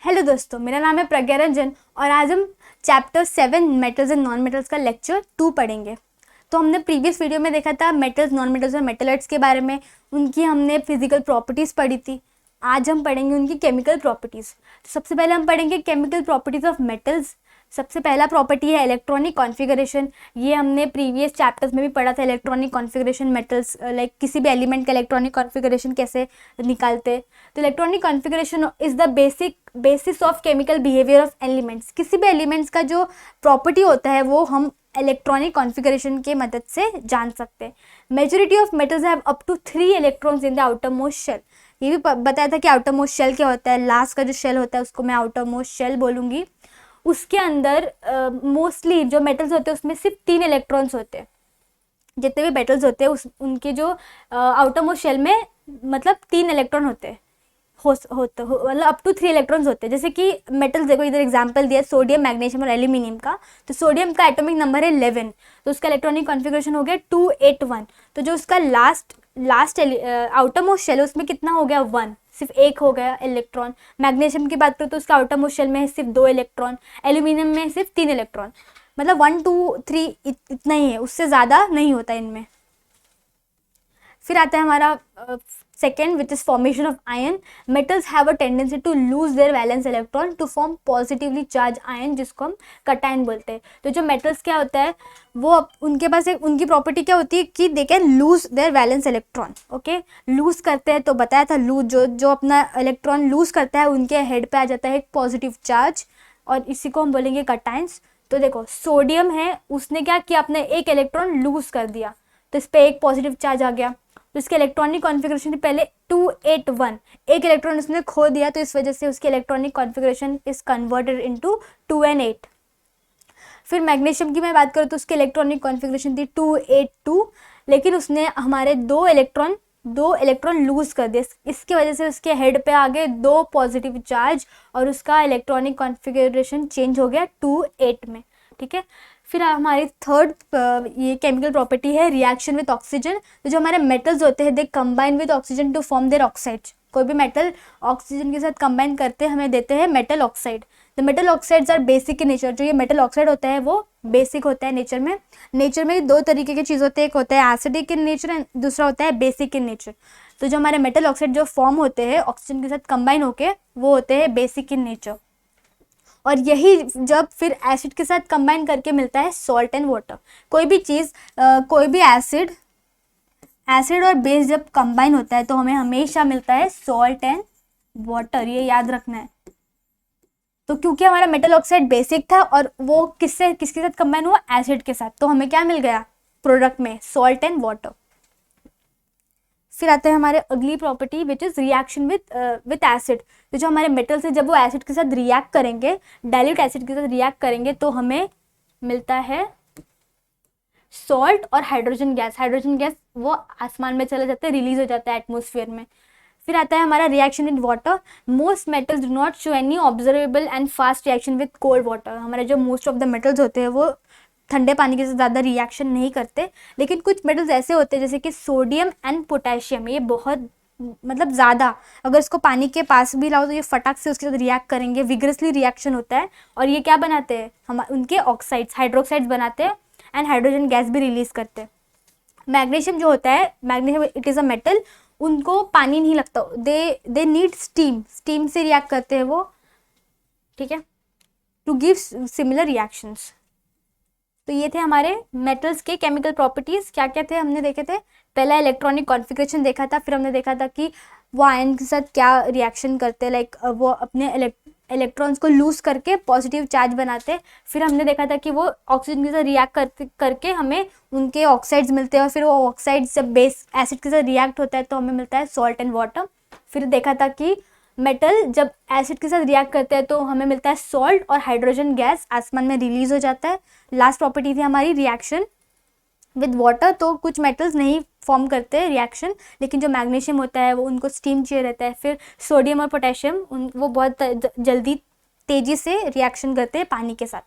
Hello दोस्तों, मेरा नाम है प्रज्ञा रंजन और आज हम chapter 7 metals and non metals का लेक्चर 2 पढ़ेंगे। तो हमने प्रीवियस वीडियो में देखा था मेटल्स, नॉन मेटल्स और मेटलाइट्स के बारे में। उनकी हमने फिजिकल प्रॉपर्टीज़ पढ़ी थी। आज हम पढ़ेंगे उनकी केमिकल प्रॉपर्टीज़। तो सबसे पहले हम पढ़ेंगे केमिकल प्रॉपर्टीज़ ऑफ मेटल्स। सबसे पहला प्रॉपर्टी है इलेक्ट्रॉनिक कॉन्फ़िगरेशन। ये हमने प्रीवियस चैप्टर्स में भी पढ़ा था, इलेक्ट्रॉनिक कॉन्फ़िगरेशन मेटल्स, लाइक किसी भी एलिमेंट का इलेक्ट्रॉनिक कॉन्फ़िगरेशन कैसे निकालते। तो electronic configuration is the basis of chemical behaviour of elements. किसी भी एलिमेंट्स का जो प्रॉपर्टी होता है वो हम इलेक्ट्रॉनिक कॉन्फ़िगरेशन के मदद से जान सकते हैं। Majority of metals have up to 3 electrons in the outermost shell. ये भी बताया था कि आउटर मोस्ट शेल क्या होता है। लास्ट का जो शेल होता है उसको मैं आउटर मोस्ट शेल बोलूँगी। उसके अंदर मोस्टली जो मेटल्स होते हैं उसमें सिर्फ 3 इलेक्ट्रॉन्स होते हैं। जितने भी मेटल्स होते हैं उनके जो आउटर मोस्ट शेल में मतलब 3 इलेक्ट्रॉन होते हैं, मतलब अप टू 3 इलेक्ट्रॉन्स होते हैं। जैसे कि मेटल्स देखो, इधर एग्जांपल दिया सोडियम, मैग्नीशियम और एल्यूमिनियम का। तो सोडियम का एटॉमिक नंबर है 11, तो उसका इलेक्ट्रॉनिक कॉन्फ़िगरेशन हो गया 281। तो जो उसका लास्ट आउटर मोस्ट शेल है उसमें कितना हो गया 1, सिर्फ 1 हो गया इलेक्ट्रॉन। मैग्नीशियम की बात करो तो उसका आउटर मोस्ट शेल में है सिर्फ 2 इलेक्ट्रॉन, एल्यूमिनियम में सिर्फ 3 इलेक्ट्रॉन। मतलब 1 2 3 इतना ही है, उससे ज़्यादा नहीं होता इनमें। फिर आता है हमारा second, which is formation of ion. Metals have a tendency to lose their valence electron to form positively charge ion, जिसको हम कटायन बोलते हैं। तो जो मेटल्स क्या होता है वो उनके पास एक उनकी प्रॉपर्टी क्या होती है कि they can lose their valence electron. Okay, lose करते हैं तो बताया था, लूज जो अपना इलेक्ट्रॉन लूज करता है उनके हेड पे आ जाता है एक पॉजिटिव चार्ज, और इसी को हम बोलेंगे कटायंस। तो देखो सोडियम है, उसने क्या किया, अपने एक इलेक्ट्रॉन लूज कर दिया तो इस पर एक पॉजिटिव चार्ज आ गया। तो इसके इलेक्ट्रॉनिक कॉन्फ़िगरेशन पहले 281, एक इलेक्ट्रॉन उसने खो दिया तो इस वजह से उसकी electronic configuration is converted into 2 and 8। फिर मैग्नीशियम की मैं बात करूँ तो उसकी इलेक्ट्रॉनिक कॉन्फ़िगरेशन थी 282, लेकिन उसने हमारे दो इलेक्ट्रॉन लूज कर दिए। इसकी वजह से उसके हेड पे आ गए 2 पॉजिटिव चार्ज और उसका इलेक्ट्रॉनिक कॉन्फ़िगरेशन चेंज हो गया 2 8 में। ठीक है, फिर हमारी थर्ड ये केमिकल प्रॉपर्टी है रिएक्शन विद ऑक्सीजन। तो जो हमारे मेटल्स होते हैं they combine with oxygen to form their oxides. कोई भी मेटल ऑक्सीजन के साथ कंबाइन करते हमें देते हैं metal oxide. The metal oxides are basic in nature. जो ये मेटल ऑक्साइड होता है वो बेसिक होता है नेचर में। नेचर में 2 तरीके की चीज़ होती है, एक होता है एसिडिक इन नेचर एंड दूसरा होता है बेसिक इन नेचर। तो जो हमारे मेटल ऑक्साइड जो फॉर्म होते हैं ऑक्सीजन के साथ कंबाइन होके वो होते हैं बेसिक इन नेचर। और यही जब फिर एसिड के साथ कंबाइन करके मिलता है सॉल्ट एंड वाटर। कोई भी चीज़ कोई भी एसिड और बेस जब कंबाइन होता है तो हमें हमेशा मिलता है सॉल्ट एंड वाटर, ये याद रखना है। तो क्योंकि हमारा मेटल ऑक्साइड बेसिक था और वो किसके साथ कंबाइन हुआ, एसिड के साथ, तो हमें क्या मिल गया प्रोडक्ट में, सॉल्ट एंड वाटर। फिर आते हैं हमारे अगली property which is reaction with acid. तो जो हमारे मेटल्स है जब वो एसिड के साथ रिएक्ट करेंगे, डाइल्यूट एसिड के साथ रिएक्ट करेंगे तो हमें मिलता है सॉल्ट और हाइड्रोजन गैस। हाइड्रोजन गैस वो आसमान में चला जाता है, रिलीज हो जाता है एटमोसफियर में। फिर आता है हमारा reaction with water. Most metals do not show any observable and fast reaction with cold water. हमारे जो मोस्ट ऑफ द मेटल्स होते हैं वो ठंडे पानी के साथ ज़्यादा रिएक्शन नहीं करते, लेकिन कुछ मेटल्स ऐसे होते हैं जैसे कि सोडियम एंड पोटेशियम, ये बहुत मतलब ज़्यादा, अगर इसको पानी के पास भी लाओ तो ये फटाक से उसके साथ रिएक्ट करेंगे, विग्रसली रिएक्शन होता है। और ये क्या बनाते हैं, हम उनके ऑक्साइड्स, हाइड्रोक्साइड्स बनाते हैं एंड हाइड्रोजन गैस भी रिलीज करते हैं। मैग्नीशियम जो होता है, magnesium it is a metal, उनको पानी नहीं लगता, दे नीड स्टीम से रिएक्ट करते हैं वो, ठीक है, टू गिव सिमिलर रिएक्शंस। तो ये थे हमारे मेटल्स के केमिकल प्रॉपर्टीज़। क्या क्या थे हमने देखे थे, पहला इलेक्ट्रॉनिक कॉन्फ़िगरेशन देखा था, फिर हमने देखा था कि वो आयन के साथ क्या रिएक्शन करते हैं, लाइक वो अपने इलेक्ट्रॉन्स को लूज करके पॉजिटिव चार्ज बनाते हैं। फिर हमने देखा था कि वो ऑक्सीजन के साथ रिएक्ट करके हमें उनके ऑक्साइड्स मिलते हैं, और फिर वो ऑक्साइड्स जब बेस एसिड के साथ रिएक्ट होता है तो हमें मिलता है सॉल्ट एंड वाटर। फिर देखा था कि मेटल जब एसिड के साथ रिएक्ट करते हैं तो हमें मिलता है सॉल्ट और हाइड्रोजन गैस आसमान में रिलीज हो जाता है। लास्ट प्रॉपर्टी थी हमारी रिएक्शन विद वाटर। तो कुछ मेटल्स नहीं फॉर्म करते रिएक्शन, लेकिन जो मैग्नीशियम होता है वो उनको स्टीम चाहिए रहता है। फिर सोडियम और पोटेशियम वो बहुत जल्दी तेज़ी से रिएक्शन करते हैं पानी के साथ।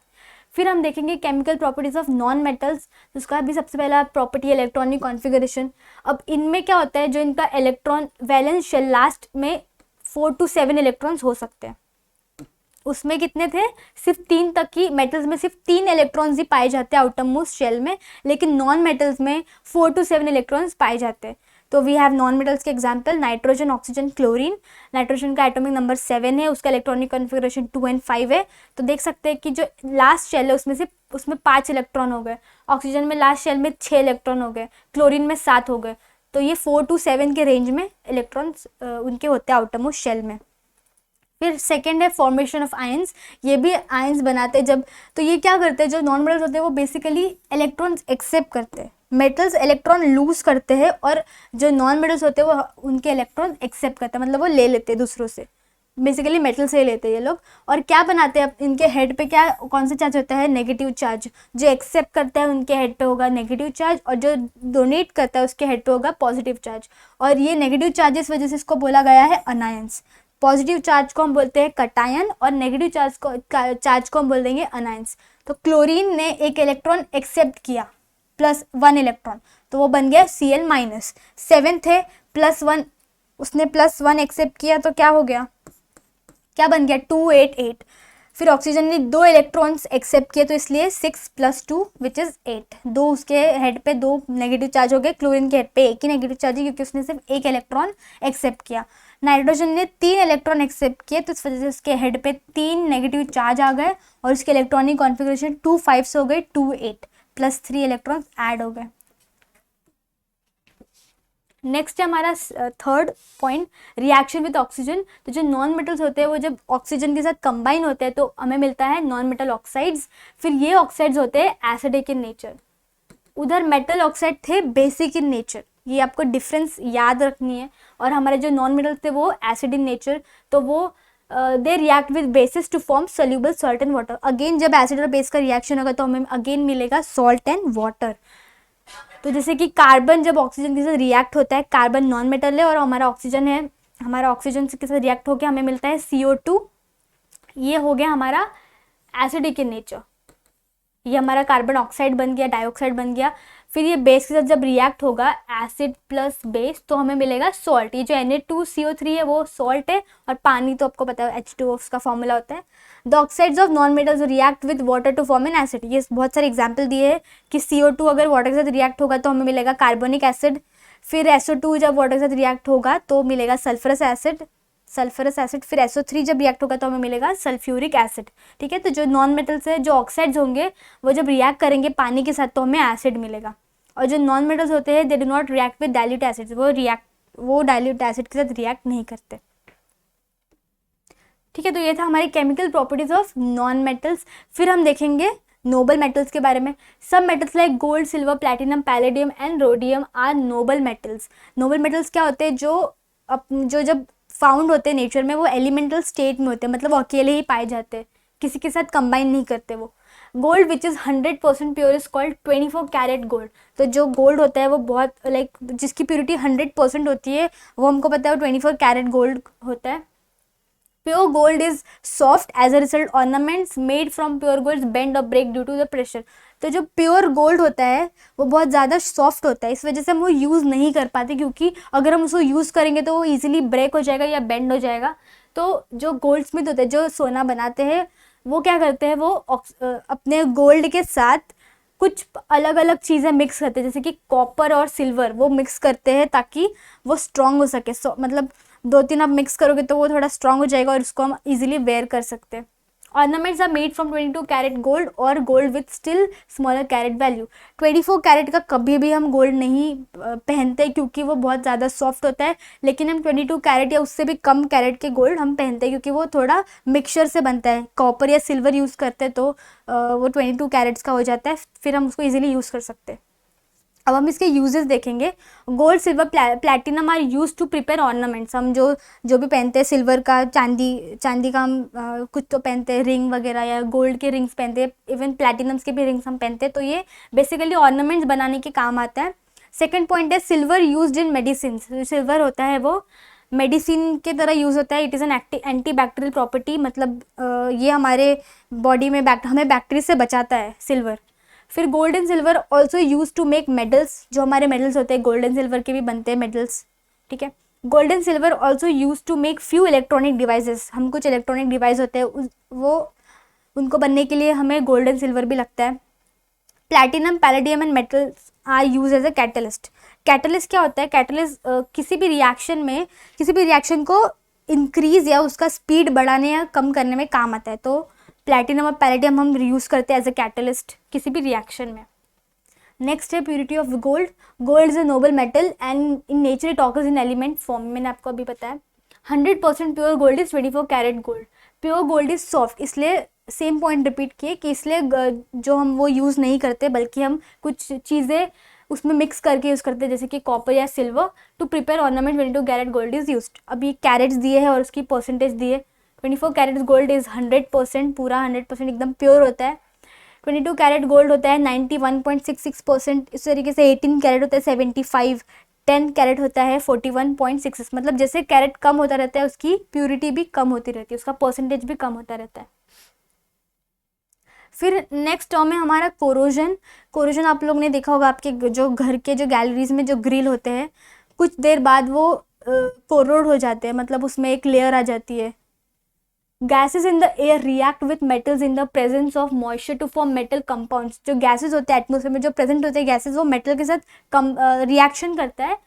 फिर हम देखेंगे chemical properties of non metals. उसका भी सबसे पहला प्रॉपर्टी इलेक्ट्रॉनिक कॉन्फ़िगरेशन। अब इनमें क्या होता है, जो इनका इलेक्ट्रॉन वैलेंस शेल लास्ट में 4 to 7 इलेक्ट्रॉन्स हो सकते हैं। उसमें कितने थे, सिर्फ 3 तक की मेटल्स में सिर्फ 3 इलेक्ट्रॉन्स ही पाए जाते हैं आउटर मोस्ट शेल में, लेकिन नॉन मेटल्स में 4 to 7 इलेक्ट्रॉन्स पाए जाते हैं। तो वी हैव नॉन मेटल्स के example nitrogen, oxygen, chlorine. Nitrogen का एटॉमिक नंबर 7 है, उसका इलेक्ट्रॉनिक कॉन्फ़िगरेशन 2 and 5 है। तो देख सकते हैं कि जो लास्ट शेल है उसमें 5 इलेक्ट्रॉन हो गए, ऑक्सीजन में लास्ट शेल में 6 इलेक्ट्रॉन हो गए, क्लोरीन में 7 हो गए। तो ये 4 to 7 के रेंज में इलेक्ट्रॉन्स उनके होते हैं आउटर मोस्ट शेल में। फिर सेकेंड है फॉर्मेशन ऑफ आयंस। ये भी आयंस बनाते हैं जब, तो ये क्या करते हैं, जो नॉन मेटल्स होते हैं वो बेसिकली इलेक्ट्रॉन्स एक्सेप्ट करते हैं, मेटल्स इलेक्ट्रॉन लूज करते हैं, और जो नॉन मेटल्स होते हैं वो उनके इलेक्ट्रॉन एक्सेप्ट करते हैं, मतलब वो ले लेते हैं दूसरों से, बेसिकली मेटल से लेते हैं ये लोग। और क्या बनाते हैं, इनके हेड पे क्या कौन सा चार्ज होता है, नेगेटिव चार्ज। जो एक्सेप्ट करता है उनके हेड पे होगा नेगेटिव चार्ज, और जो डोनेट करता है उसके हेड पे होगा पॉजिटिव चार्ज। और ये नेगेटिव चार्जेस वजह से इसको बोला गया है अनायंस। पॉजिटिव चार्ज को हम बोलते हैं कटायन, और नेगेटिव चार्ज को हम बोल देंगे अनायंस। तो क्लोरीन ने एक इलेक्ट्रॉन एक्सेप्ट किया, +1 इलेक्ट्रॉन, तो वो बन गया Cl-। 7 थे, +1, उसने +1 एक्सेप्ट किया, तो क्या हो गया, क्या बन गया 288। फिर ऑक्सीजन ने 2 इलेक्ट्रॉन्स एक्सेप्ट किए, तो इसलिए 6 + 2 विच इज़ 8। 2 उसके हेड पे 2 नेगेटिव चार्ज हो गए, क्लोरीन के हेड पे एक ही नेगेटिव चार्ज है क्योंकि उसने सिर्फ एक इलेक्ट्रॉन एक्सेप्ट किया। नाइट्रोजन ने 3 इलेक्ट्रॉन एक्सेप्ट किए, तो इस वजह से उसके हेड पे 3 नेगेटिव चार्ज आ गए, और उसके इलेक्ट्रॉनिक कॉन्फ़िगरेशन 2 5 से हो गई 2 8, +3 इलेक्ट्रॉन्स ऐड हो गए। नेक्स्ट है हमारा third point, reaction with oxygen. तो जो नॉन मेटल्स होते हैं वो जब ऑक्सीजन के साथ कंबाइन होते हैं तो हमें मिलता है नॉन मेटल ऑक्साइड्स। फिर ये ऑक्साइड्स होते हैं एसिडिक इन नेचर, उधर मेटल ऑक्साइड थे बेसिक इन नेचर, ये आपको डिफरेंस याद रखनी है। और हमारे जो नॉन मेटल्स थे वो एसिड इन नेचर, तो वो they react with bases to form soluble salt and water. Again जब एसिड और बेस का रिएक्शन होगा तो हमें अगेन मिलेगा सॉल्ट एंड वाटर। तो जैसे कि कार्बन जब ऑक्सीजन के साथ रिएक्ट होता है, कार्बन नॉन मेटल है और हमारा ऑक्सीजन है, हमारा ऑक्सीजन के साथ रिएक्ट होकर हमें मिलता है CO2, ये हो गया हमारा एसिडिक इन नेचर, ये हमारा कार्बन ऑक्साइड बन गया, डाइऑक्साइड बन गया। फिर ये बेस के साथ जब रिएक्ट होगा एसिड प्लस बेस तो हमें मिलेगा सॉल्ट। ये जो Na2CO3 है वो सॉल्ट है, और पानी तो आपको पता है H2O उसका फॉर्मूला होता है। The oxides of non metals react with water to form an acid. ये बहुत सारे एग्जाम्पल दिए हैं कि CO2 अगर वाटर के साथ रिएक्ट होगा तो हमें मिलेगा कार्बोनिक एसिड। फिर SO2 जब वाटर के साथ रिएक्ट होगा तो मिलेगा सल्फरस एसिड, फिर SO3 जब रिएक्ट होगा तो हमें मिलेगा सल्फ्यूरिक एसिड। ठीक है, तो जो नॉन मेटल्स है, जो ऑक्साइड्स होंगे वो जब रिएक्ट करेंगे पानी के साथ तो हमें एसिड मिलेगा। और जो नॉन मेटल्स होते हैं they do not react with dilute acid, वो डाइल्यूट एसिड के साथ रिएक्ट नहीं करते। ठीक है, तो ये था हमारी chemical properties of non metals. फिर हम देखेंगे नोबल मेटल्स के बारे में। सब metals like gold, silver, platinum, palladium and rhodium are noble metals. Noble metals क्या होते हैं, जो जब फाउंड होते हैं नेचर में वो एलिमेंटल स्टेट में होते हैं, मतलब वो अकेले ही पाए जाते हैं, किसी के साथ कंबाइन नहीं करते वो। Gold which is 100% pure is called 24 carat gold. तो जो गोल्ड होता है वो बहुत जिसकी प्योरिटी 100% होती है वो हमको पता है वो 24 कैरेट गोल्ड होता है। Pure gold is soft, as a result ornaments made from pure gold bend और break due to the pressure. तो जो प्योर गोल्ड होता है वो बहुत ज़्यादा सॉफ्ट होता है, इस वजह से हम वो यूज़ नहीं कर पाते, क्योंकि अगर हम उसको यूज़ करेंगे तो वो ईजिली ब्रेक हो जाएगा या बेंड हो जाएगा। तो जो गोल्ड स्मिथ होते हैं, जो सोना बनाते हैं, वो क्या करते हैं, वो अपने गोल्ड के साथ कुछ अलग अलग चीज़ें मिक्स करते हैं, जैसे कि कॉपर और सिल्वर वो मिक्स करते हैं ताकि वो स्ट्रॉन्ग हो सके। मतलब 2-3 आप मिक्स करोगे तो वो थोड़ा स्ट्रॉन्ग हो जाएगा और उसको हम इजीली वेयर कर सकते हैं। Ornaments are made from 22 carat gold और gold with still smaller carat value. 24 carat का कभी भी हम गोल्ड नहीं पहनते क्योंकि वो बहुत ज़्यादा सॉफ्ट होता है, लेकिन हम 22 कैरेट या उससे भी कम कैरेट के गोल्ड हम पहनते हैं क्योंकि वो थोड़ा मिक्सचर से बनता है। कॉपर या सिल्वर यूज़ करते हैं तो वो 22 कैरेट्स का हो जाता है, फिर हम उसको ईजिली यूज़ कर सकते हैं। अब हम इसके यूजेस देखेंगे। Gold, silver, platinum are use to prepare ornaments. हम जो भी पहनते हैं, सिल्वर का, चांदी का हम कुछ तो पहनते हैं, रिंग वगैरह, या गोल्ड के रिंग्स पहनते हैं, इवन प्लैटिनम्स के भी रिंग्स हम पहनते हैं, तो ये बेसिकली ऑर्नामेंट्स बनाने के काम आता है। सेकेंड पॉइंट है silver use in medicine. Silver होता है वो मेडिसिन के तरह यूज़ होता है। It is an anti bacterial property, मतलब ये हमारे बॉडी में हमें बैक्टीरिया से बचाता है सिल्वर। फिर gold and silver also use to make medals. जो हमारे मेडल्स होते हैं गोल्ड एंड सिल्वर के भी बनते हैं मेडल्स। ठीक है, gold and silver also use to make few electronic devices, हम कुछ इलेक्ट्रॉनिक डिवाइस होते हैं वो उनको बनने के लिए हमें गोल्ड एंड सिल्वर भी लगता है। Platinum, palladium and metals are use as a catalyst. Catalyst क्या होता है? कैटलिस्ट किसी भी रिएक्शन में, किसी भी रिएक्शन को इंक्रीज या उसका स्पीड बढ़ाने या कम करने में काम आता है। तो प्लैटिनम और पैलेडियम हम यूज़ करते हैं एज अ कैटलिस्ट किसी भी रिएक्शन में। नेक्स्ट है purity of gold. Gold is a noble metal and in nature it occurs in element form. मैंने आपको अभी बताया 100% pure gold is 24 carat gold. Pure gold is soft, इसलिए सेम पॉइंट रिपीट किए कि इसलिए जो हम वो यूज़ नहीं करते बल्कि हम कुछ चीज़ें उसमें मिक्स करके यूज़ करते हैं, जैसे कि कॉपर या silver to prepare ornament 22 carat gold is used. अभी कैरेट्स दिए हैं और उसकी परसेंटेज दिए। 24 कैरेट गोल्ड इज़ 100%, पूरा 100% एकदम प्योर होता है। 22 कैरेट गोल्ड होता है 91.66%। इस तरीके से 18 कैरेट होता है 75, 10 कैरेट होता है 41.66। मतलब जैसे कैरेट कम होता रहता है उसकी प्योरिटी भी कम होती रहती है, उसका परसेंटेज भी कम होता रहता है। फिर नेक्स्ट टर्म है हमारा कोरोजन। कोरोजन आप लोग ने देखा होगा, आपके जो घर के जो गैलरीज में जो ग्रिल होते हैं कुछ देर बाद वो कोरोड हो जाते हैं, मतलब उसमें एक लेयर आ जाती है। Gases in the air react with metals in the presence of moisture to form metal compounds. जो गैसेज होते हैं एटमोसफेयर में जो प्रेजेंट होते हैं गैसेज, वो मेटल के साथ रिएक्शन करता है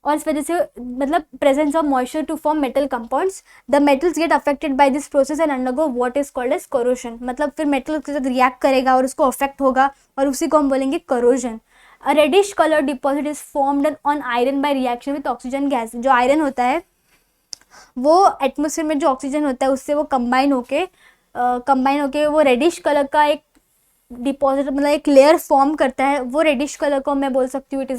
और इस वजह से मतलब presence of moisture to form metal compounds. The metals get affected by this process and undergo what is called as corrosion. मतलब फिर मेटल के साथ रिएक्ट करेगा और उसको अफेक्ट होगा और उसी को हम बोलेंगे corrosion. A reddish colour deposit is formed on iron by reaction with oxygen gas. जो आयरन होता है वो एटमोसफेयर में जो ऑक्सीजन होता है उससे वो कंबाइन होके वो रेडिश कलर का एक डिपॉजिट मतलब एक लेयर फॉर्म करता है। वो रेडिश कलर को मैं बोल सकती हूँ it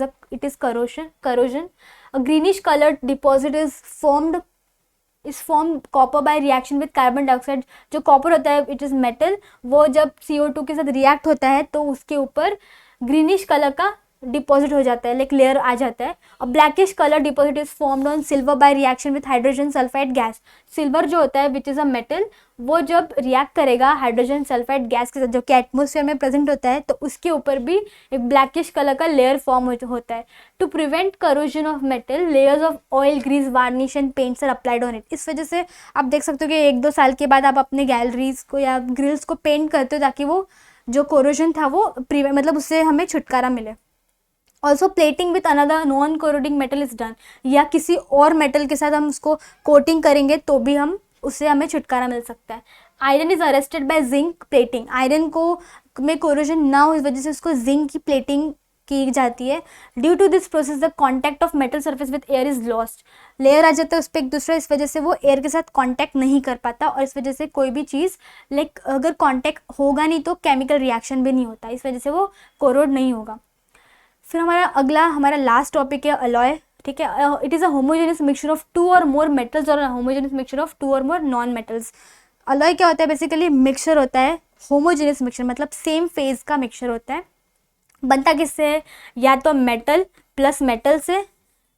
is corrosion. A greenish colour deposit is form copper by reaction with carbon dioxide. जो कॉपर होता है इट इज मेटल, वो जब CO2 के साथ रिएक्ट होता है तो उसके ऊपर ग्रीनिश कलर का डिपॉजिट हो जाता है, लाइक लेयर आ जाता है। और blackish colour deposit is formed on silver bye reaction with hydrogen sulphide gas. Silver जो होता है विच इज अ मेटल, वो जब रिएक्ट करेगा हाइड्रोजन सल्फाइड गैस के साथ जो कि एटमोसफेयर में प्रेजेंट होता है, तो उसके ऊपर भी एक ब्लैकिश कलर का लेयर फॉर्म होता है। To prevent corrosion of metal, layers of oil, grease, varnish and paints are applied on it. इस वजह से आप देख सकते हो कि 1-2 साल के बाद आप अपने गैलरीज को या ग्रिल्स को पेंट करते हो ताकि वो जो कोरोजन था वो मतलब उससे हमें छुटकारा मिले। Also plating with another non corroding metal is done. या किसी और मेटल के साथ हम उसको कोटिंग करेंगे तो भी उससे हमें छुटकारा मिल सकता है। Iron is arrested bye zinc plating. Iron को में कोरोजन ना हो इस वजह से उसको जिंक की प्लेटिंग की जाती है। Due to this process the contact of metal surface with air is lost. Layer आ जाता है उस पर एक दूसरा, इस वजह से वो एयर के साथ कॉन्टैक्ट नहीं कर पाता और इस वजह से कोई भी चीज़ लाइक अगर कॉन्टैक्ट होगा नहीं तो केमिकल रिएक्शन भी नहीं होता, इस वजह से वो कोरोड नहीं होगा। फिर हमारा लास्ट टॉपिक है अलॉय। ठीक है, it is a homogeneous mixture of 2 और मोर मेटल्स और होमोजेनियस मिक्सचर ऑफ 2 और मोर नॉन मेटल्स। अलॉय क्या होता है? बेसिकली मिक्सचर होता है, होमोजेनियस मिक्सचर मतलब सेम फेज का मिक्सचर होता है। बनता किससे है? या तो मेटल प्लस मेटल से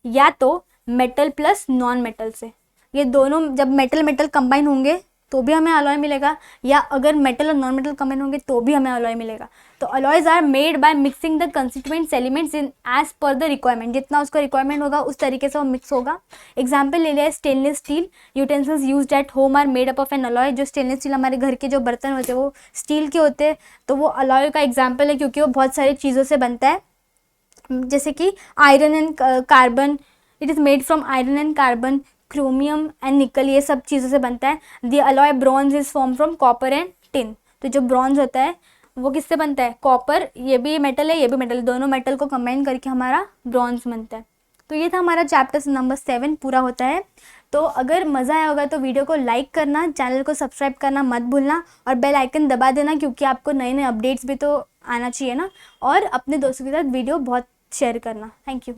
या तो मेटल प्लस नॉन मेटल से। ये दोनों जब मेटल कंबाइन होंगे तो भी हमें अलॉय मिलेगा, या अगर मेटल और नॉन मेटल कंबाइन होंगे तो भी हमें अलॉय मिलेगा। तो alloys are made by mixing the constituents elements in as per the requirement. जितना उसका रिक्वायरमेंट होगा उस तरीके से वो मिक्स होगा। एग्जाम्पल ले लिया stainless steel. Utensils used at home are made up of an alloy. जो स्टेनलेस स्टील हमारे घर के जो बर्तन होते हैं वो स्टील के होते हैं, तो वो अलॉय का एग्जाम्पल है क्योंकि वो बहुत सारी चीज़ों से बनता है, जैसे कि iron and carbon, it is made from iron and carbon, chromium and निकल, ये सब चीज़ों से बनता है। The alloy bronze is form from copper and tin. तो जो ब्रॉन्ज होता है वो किससे बनता है? कॉपर, ये भी मेटल है ये भी मेटल है, दोनों मेटल को कंबाइन करके हमारा ब्रॉन्ज बनता है। तो ये था हमारा चैप्टर नंबर 7 पूरा होता है। तो अगर मज़ा आया होगा तो वीडियो को लाइक करना, चैनल को सब्सक्राइब करना मत भूलना और बेल आइकन दबा देना क्योंकि आपको नए नए अपडेट्स भी तो आना चाहिए ना। और अपने दोस्तों के साथ वीडियो बहुत शेयर करना। Thank you.